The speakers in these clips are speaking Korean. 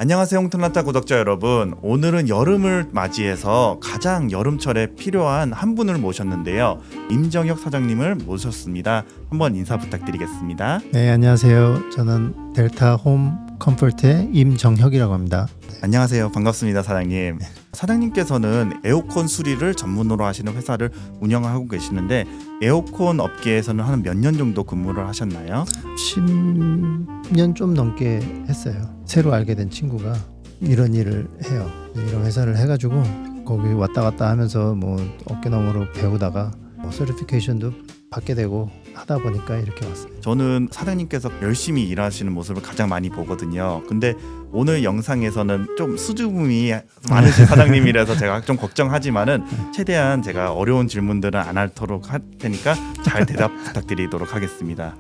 안녕하세요, 홍틀란타 구독자 여러분. 오늘은 여름을 맞이해서 가장 여름철에 필요한 한 분을 모셨는데요. 임정혁 사장님을 모셨습니다. 한번 인사 부탁드리겠습니다. 네, 안녕하세요. 저는 델타 홈 컴포트의 임정혁이라고 합니다. 안녕하세요, 반갑습니다, 사장님. 사장님께서는 에어컨 수리를 전문으로 하시는 회사를 운영하고 계시는데 에어컨 업계에서는 한 몇 년 정도 근무를 하셨나요? 10년 좀 넘게 했어요. 새로 알게 된 친구가 이런 일을 해요. 이런 회사를 해가지고 거기 왔다 갔다 하면서 뭐 어깨너머로 배우다가 서티피케이션도 받게 되고 하다 보니까 이렇게 왔어요. 저는 사장님께서 열심히 일하시는 모습을 가장 많이 보거든요. 근데 오늘 영상에서는 좀 수줍음이 많으신 사장님이라서 제가 좀 걱정하지만은 최대한 제가 어려운 질문들은 안 하도록 할 테니까 잘 대답 부탁드리도록 하겠습니다.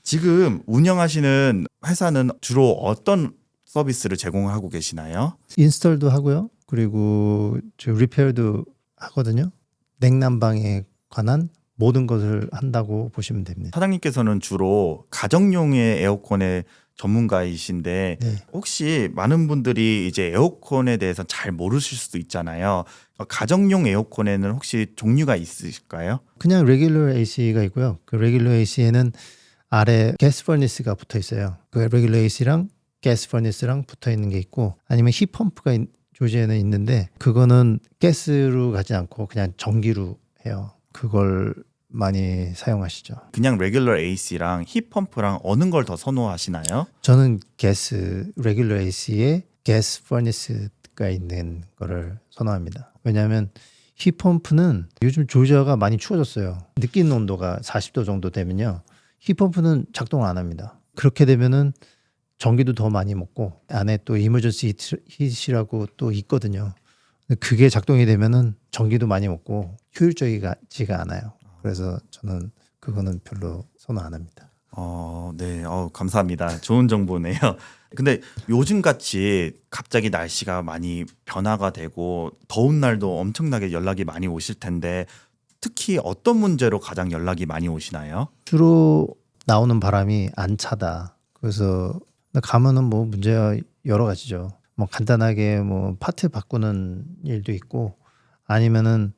지금 운영하시는 회사는 주로 어떤 서비스를 제공하고 계시나요? 인스톨도 하고요. 그리고 저 리페어도 하거든요. 냉난방에 관한 모든 것을 한다고 보시면 됩니다. 사장님께서는 주로 가정용의 에어컨의 전문가이신데 네. 혹시 많은 분들이 이제 에어컨에 대해서 잘 모르실 수도 있잖아요. 가정용 에어컨에는 혹시 종류가 있으실까요? 그냥 레귤러 AC가 있고요. 그 레귤러 AC에는 아래 가스 퍼니스가 붙어 있어요. 그 레귤러 AC랑 가스 퍼니스랑 붙어 있는 게 있고 아니면 힙펌프가 조지에는 있는데 그거는 가스로 가지 않고 그냥 전기로 해요. 그걸 많이 사용하시죠. 그냥 레귤러 AC랑 힙펌프랑 어느 걸 더 선호하시나요? 저는 레귤러 AC에 가스 퍼니스가 있는 거를 선호합니다. 왜냐하면 힙펌프는 요즘 조지아가 많이 추워졌어요. 느끼는 온도가 40도 정도 되면요. 힙펌프는 작동을 안 합니다. 그렇게 되면은 전기도 더 많이 먹고 안에 또 이머전시 히트라고 또 있거든요. 그게 작동이 되면은 전기도 많이 먹고 효율적이지가 않아요. 그래서 저는 그거는 별로 선호 안 합니다. 네, 감사합니다. 좋은 정보네요. 근데 요즘 같이 갑자기 날씨가 많이 변화가 되고 더운 날도 엄청나게 연락이 많이 오실 텐데 특히 어떤 문제로 가장 연락이 많이 오시나요? 주로 나오는 바람이 안 차다. 그래서 가면은 뭐 문제가 여러 가지죠. 뭐 간단하게 뭐 파트 바꾸는 일도 있고 아니면은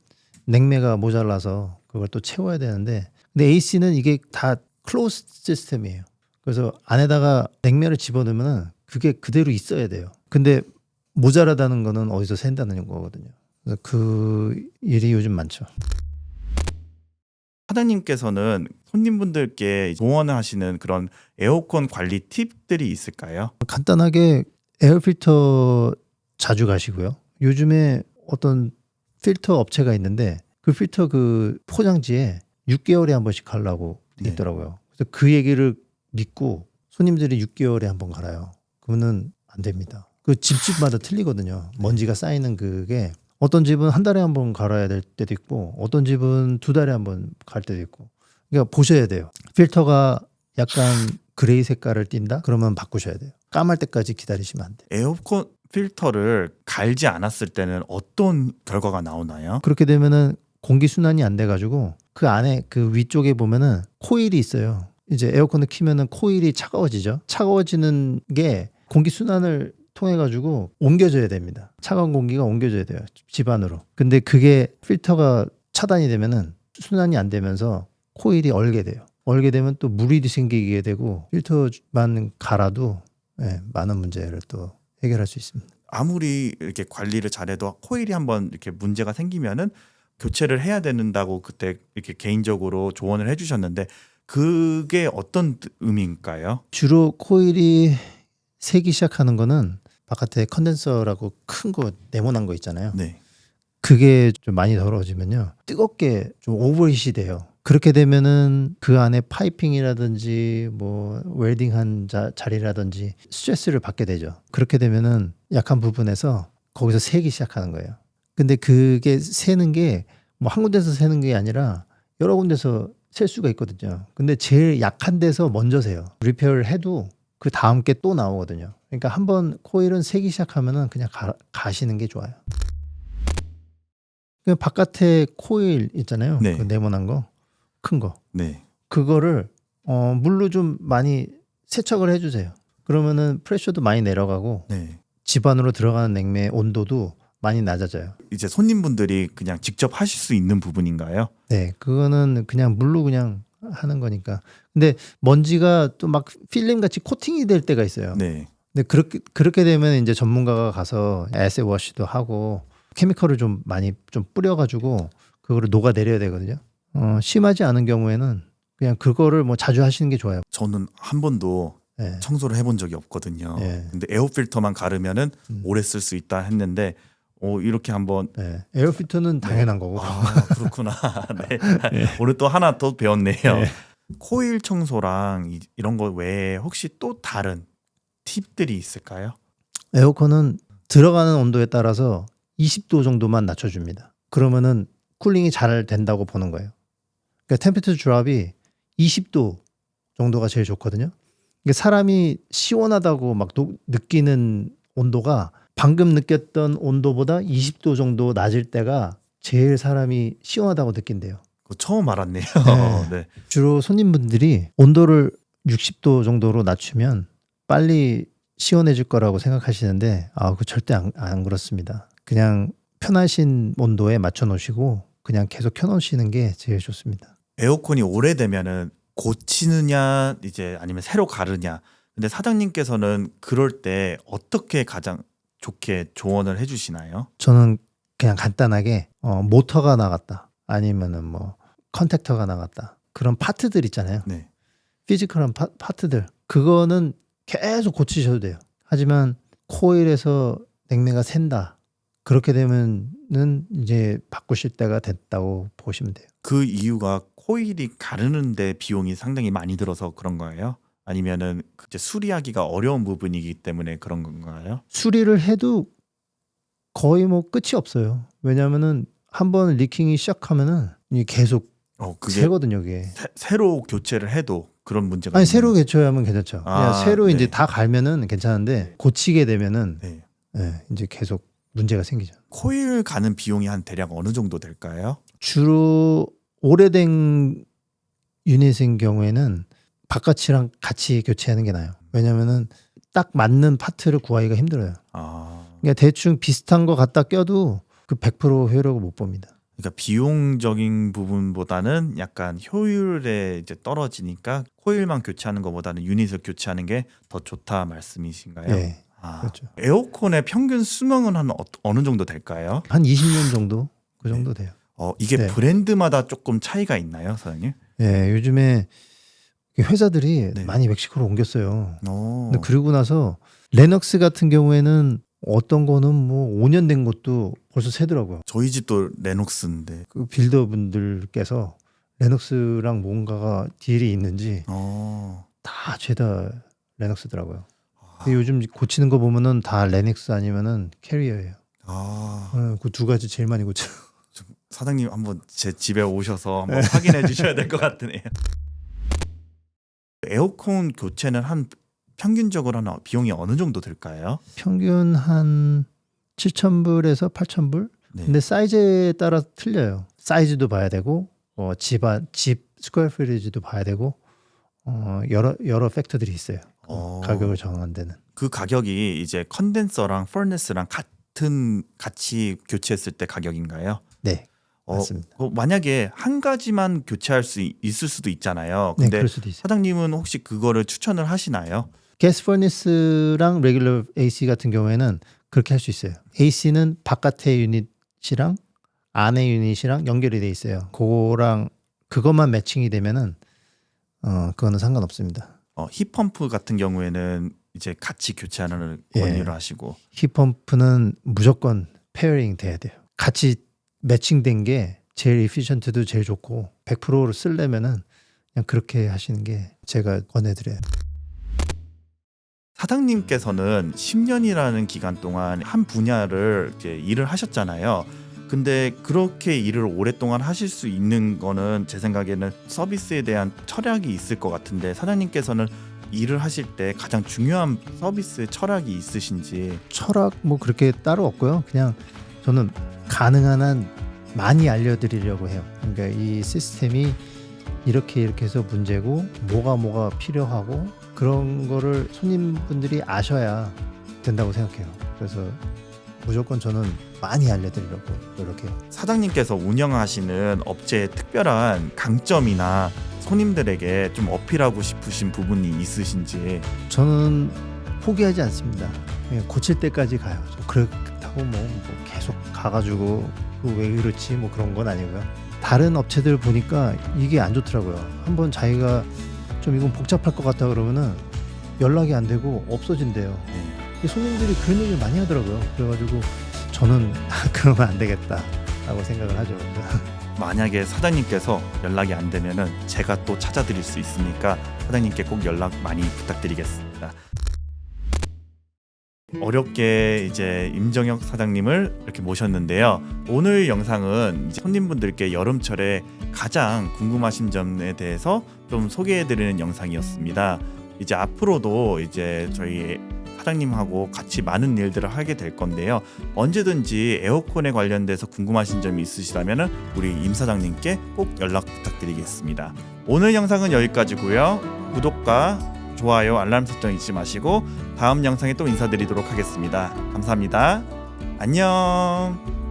냉매가 모자라서 그걸 또 채워야 되는데 근데 AC는 이게 다 클로즈 시스템이에요. 그래서 안에다가 냉매를 집어넣으면 그게 그대로 있어야 돼요. 근데 모자라다는 거는 어디서 샌다는 거거든요. 그래서 그 일이 요즘 많죠. 사장님께서는 손님분들께 조언하시는 그런 에어컨 관리 팁들이 있을까요? 간단하게 에어필터 자주 가시고요. 요즘에 어떤 필터 업체가 있는데 그 필터 그 포장지에 6개월에 한 번씩 하려고 돼 있더라고요. 그래서 그 얘기를 믿고 손님들이 6개월에 한 번 갈아요. 그러면은 안 됩니다. 그 집집마다 틀리거든요. 먼지가 쌓이는 그게 어떤 집은 한 달에 한 번 갈아야 될 때도 있고 어떤 집은 2달에 한 번 갈 때도 있고 그러니까 보셔야 돼요. 필터가 약간 그레이 색깔을 띈다? 그러면 바꾸셔야 돼요. 까말 때까지 기다리시면 안 돼요. 에어컨 필터를 갈지 않았을 때는 어떤 결과가 나오나요? 그렇게 되면은 공기 순환이 안 돼가지고 그 안에 그 위쪽에 보면은 코일이 있어요. 이제 에어컨을 키면은 코일이 차가워지죠. 차가워지는 게 공기 순환을 통해 가지고 옮겨져야 됩니다. 차가운 공기가 옮겨져야 돼요. 집 안으로. 근데 그게 필터가 차단이 되면은 순환이 안 되면서 코일이 얼게 돼요. 얼게 되면 또 물이 생기게 되고 필터만 갈아도 많은 문제를 또 해결할 수 있습니다. 아무리 이렇게 관리를 잘해도 코일이 한번 이렇게 문제가 생기면은 교체를 해야 된다고 그때 이렇게 개인적으로 조언을 해주셨는데 그게 어떤 의미인가요? 주로 코일이 새기 시작하는 거는 바깥에 컨덴서라고 큰 거 네모난 거 있잖아요. 네. 그게 좀 많이 더러워지면요. 뜨겁게 좀 오버히트이 돼요. 그렇게 되면은 그 안에 파이핑이라든지 뭐 웰딩한 자리라든지 스트레스를 받게 되죠. 그렇게 되면은 약한 부분에서 거기서 새기 시작하는 거예요. 근데 그게 새는 게 뭐 한 군데서 새는 게 아니라 여러 군데서 셀 수가 있거든요. 근데 제일 약한 데서 먼저 새요. 리페어를 해도 그 다음 게 또 나오거든요. 그러니까 한번 코일은 새기 시작하면은 그냥 가시는 게 좋아요. 그 바깥에 코일 있잖아요. 네. 그 네모난 거, 큰 거. 네. 그거를 물로 좀 많이 세척을 해주세요. 그러면은 프레셔도 많이 내려가고 네. 집 안으로 들어가는 냉매의 온도도 많이 낮아져요. 이제 손님분들이 그냥 직접 하실 수 있는 부분인가요? 네, 그거는 그냥 물로 그냥 하는 거니까. 근데 먼지가 또 막 필름 같이 코팅이 될 때가 있어요. 네. 근데 그렇게 되면 이제 전문가가 가서 에세 워시도 하고 케미컬을 좀 많이 좀 뿌려가지고 그거를 녹아내려야 되거든요. 심하지 않은 경우에는 그냥 그거를 뭐 자주 하시는 게 좋아요. 저는 한 번도 네. 청소를 해본 적이 없거든요. 네. 근데 에어 필터만 가르면은 오래 쓸 수 있다 했는데 이렇게 한번 네. 에어필터는 당연한 거고. 그렇구나. 네. 오늘 또 하나 더 배웠네요. 네. 코일 청소랑 이런 거 외에 혹시 또 다른 팁들이 있을까요? 에어컨은 들어가는 온도에 따라서 20도 정도만 낮춰줍니다. 그러면은 쿨링이 잘 된다고 보는 거예요. 그러니까 템퍼처 드랍이 20도 정도가 제일 좋거든요. 이게 사람이 시원하다고 막 느끼는 온도가 방금 느꼈던 온도보다 20도 정도 낮을 때가 제일 사람이 시원하다고 느낀대요. 그거 처음 알았네요. 네. 네. 주로 손님분들이 온도를 60도 정도로 낮추면 빨리 시원해질 거라고 생각하시는데 그거 절대 안 그렇습니다. 그냥 편하신 온도에 맞춰 놓으시고 그냥 계속 켜 놓으시는 게 제일 좋습니다. 에어컨이 오래되면은 고치느냐 이제 아니면 새로 가르냐. 근데 사장님께서는 그럴 때 어떻게 가장 좋게 조언을 해주시나요? 저는 그냥 간단하게 모터가 나갔다 아니면은 뭐 컨택터가 나갔다 그런 파트들 있잖아요. 네. 피지컬한 파트들 그거는 계속 고치셔도 돼요. 하지만 코일에서 냉매가 샌다 그렇게 되면은 이제 바꾸실 때가 됐다고 보시면 돼요. 그 이유가 코일이 가르는데 비용이 상당히 많이 들어서 그런 거예요? 아니면은 이제 수리하기가 어려운 부분이기 때문에 그런 건가요? 수리를 해도 거의 뭐 끝이 없어요. 왜냐하면은 한번 리킹이 시작하면은 이게 계속 그게 새거든요, 이게. 새로 교체를 해도 그런 문제가 아니 있나요? 새로 개조하면 괜찮죠. 그냥 새로 네. 이제 다 갈면은 괜찮은데 고치게 되면은 네. 이제 계속 문제가 생기죠. 코일 가는 비용이 한 대략 어느 정도 될까요? 주로 오래된 유닛인 경우에는 바깥이랑 같이 교체하는 게 나아요. 왜냐면은 딱 맞는 파트를 구하기가 힘들어요. 그러니까 대충 비슷한 거 갖다 껴도 그 100% 효력을 못 봅니다. 그러니까 비용적인 부분보다는 약간 효율에 이제 떨어지니까 코일만 교체하는 것보다는 유닛을 교체하는 게 더 좋다 말씀이신가요? 네, 그렇죠. 에어컨의 평균 수명은 한 어느 정도 될까요? 한 20년 정도 그 정도 돼요. 이게 네. 브랜드마다 조금 차이가 있나요, 사장님? 네, 요즘에 회사들이 네. 많이 멕시코로 옮겼어요. 오. 근데 그러고 나서 레녹스 같은 경우에는 어떤 거는 뭐 5년 된 것도 벌써 새더라고요. 저희 집도 레녹스인데. 그 빌더분들께서 레녹스랑 뭔가가 딜이 있는지 다 죄다 레녹스더라고요. 근데 요즘 고치는 거 보면은 다 레닉스 아니면은 캐리어예요. 그 두 가지 제일 많이 고쳐. 사장님 한번 제 집에 오셔서 한번 확인해 주셔야 될 것 같으네요. 에어컨 교체는 한 평균적으로 한 비용이 어느 정도 들까요? 평균 한 7,000불에서 8,000불. 네. 근데 사이즈에 따라 틀려요. 사이즈도 봐야 되고 집 스퀘어 피리지도 봐야 되고 여러 팩터들이 있어요. 가격을 정한 데는. 그 가격이 이제 컨덴서랑 퍼네스랑 같이 교체했을 때 가격인가요? 네. 맞습니다. 만약에 한 가지만 교체할 수 있을 수도 있잖아요. 네, 근데 그럴 수도 있어요. 사장님은 혹시 그거를 추천을 하시나요? 가스 퍼니스랑 레귤러 AC 같은 경우에는 그렇게 할 수 있어요. AC는 바깥의 유닛이랑 안의 유닛이랑 연결이 돼 있어요. 그것만 매칭이 되면은 그거는 상관없습니다. 힙펌프 같은 경우에는 이제 같이 교체하는 권유를 하시고 힙펌프는 무조건 페어링 돼야 돼요. 같이 매칭된 게 제일 에피션트도 제일 좋고 100%를 쓰려면은 그냥 그렇게 하시는 게 제가 권해드려요. 사장님께서는 10년이라는 기간 동안 한 분야를 이제 일을 하셨잖아요. 근데 그렇게 일을 오랫동안 하실 수 있는 거는 제 생각에는 서비스에 대한 철학이 있을 것 같은데 사장님께서는 일을 하실 때 가장 중요한 서비스 철학이 있으신지. 철학 뭐 그렇게 따로 없고요. 그냥 저는 가능한 한 많이 알려드리려고 해요. 그러니까 이 시스템이 이렇게 해서 문제고 뭐가 필요하고 그런 거를 손님분들이 아셔야 된다고 생각해요. 그래서 무조건 저는 많이 알려드리려고 노력해요. 사장님께서 운영하시는 업체의 특별한 강점이나 손님들에게 좀 어필하고 싶으신 부분이 있으신지. 저는 포기하지 않습니다. 그냥 고칠 때까지 가요. 그렇다고 뭐 계속 가가지고 왜 그렇지 뭐 그런 건 아니고요. 다른 업체들 보니까 이게 안 좋더라고요. 한번 자기가 좀 이건 복잡할 것 같다 그러면은 연락이 안 되고 없어진대요. 손님들이 그런 얘기를 많이 하더라고요. 그래가지고 저는 그러면 안 되겠다라고 생각을 하죠. 만약에 사장님께서 연락이 안 되면은 제가 또 찾아드릴 수 있으니까 사장님께 꼭 연락 많이 부탁드리겠습니다. 어렵게 이제 임정혁 사장님을 이렇게 모셨는데요. 오늘 영상은 이제 손님분들께 여름철에 가장 궁금하신 점에 대해서 좀 소개해드리는 영상이었습니다. 이제 앞으로도 이제 저희 사장님하고 같이 많은 일들을 하게 될 건데요. 언제든지 에어컨에 관련돼서 궁금하신 점이 있으시다면 우리 임 사장님께 꼭 연락 부탁드리겠습니다. 오늘 영상은 여기까지고요. 구독과 좋아요, 알람 설정 잊지 마시고 다음 영상에 또 인사드리도록 하겠습니다. 감사합니다. 안녕.